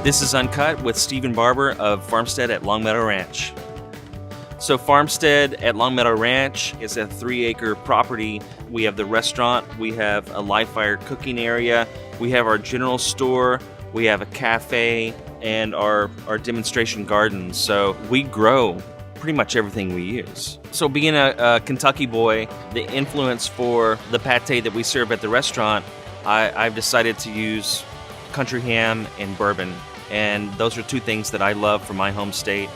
This is Uncut with Stephen Barber of Farmstead at Long Meadow Ranch. So Farmstead at Long Meadow Ranch is a 3-acre property. We have the restaurant, we have a live fire cooking area, we have our general store, we have a cafe, and our demonstration garden. So we grow pretty much everything we use. So being a Kentucky boy, the influence for the pate that we serve at the restaurant, I've decided to use country ham and bourbon. And those are two things that I love from my home state.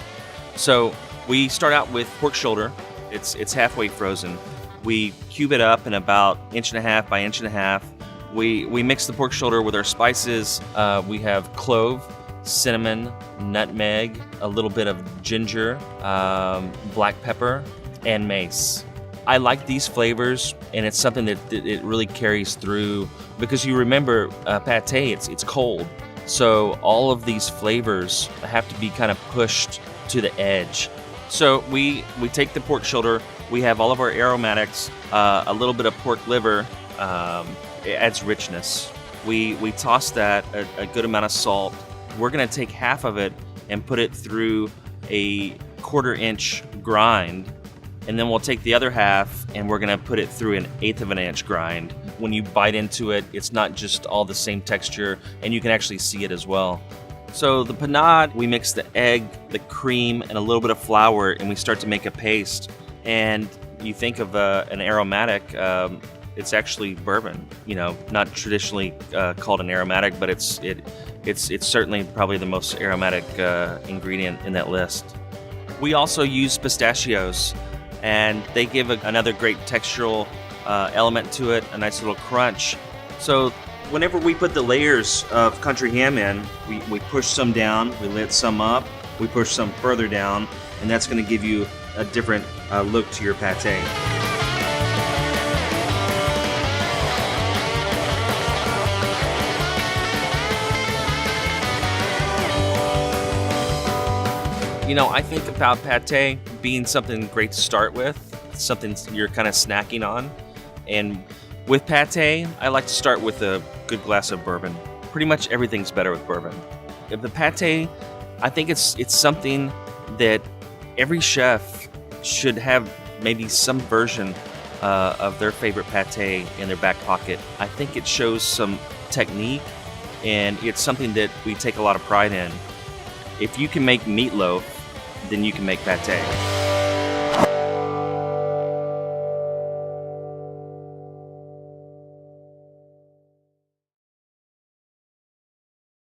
So we start out with pork shoulder. It's halfway frozen. We cube it up in about 1.5 by 1.5 inches. We mix the pork shoulder with our spices. We have clove, cinnamon, nutmeg, a little bit of ginger, black pepper, and mace. I like these flavors, and it's something that it really carries through because you remember pate, it's cold. So all of these flavors have to be kind of pushed to the edge. So we take the pork shoulder, we have all of our aromatics, a little bit of pork liver, it adds richness. We toss that, a good amount of salt. We're gonna take half of it and put it through a 1/4-inch grind, and then we'll take the other half and we're gonna put it through an 1/8 of an inch grind. When you bite into it, it's not just all the same texture, and you can actually see it as well. So the panade, we mix the egg, the cream, and a little bit of flour, and we start to make a paste. And you think of an aromatic, it's actually bourbon. You know, not traditionally called an aromatic, but it's certainly probably the most aromatic ingredient in that list. We also use pistachios, and they give another great textural element to it, a nice little crunch. So whenever we put the layers of country ham in, we push some down, we lit some up, we push some further down, and that's going to give you a different look to your pate. You know, I think about pate being something great to start with, something you're kind of snacking on. And with pate, I like to start with a good glass of bourbon. Pretty much everything's better with bourbon. The pate, I think it's something that every chef should have maybe some version of their favorite pate in their back pocket. I think it shows some technique, and it's something that we take a lot of pride in. If you can make meatloaf, then you can make pate.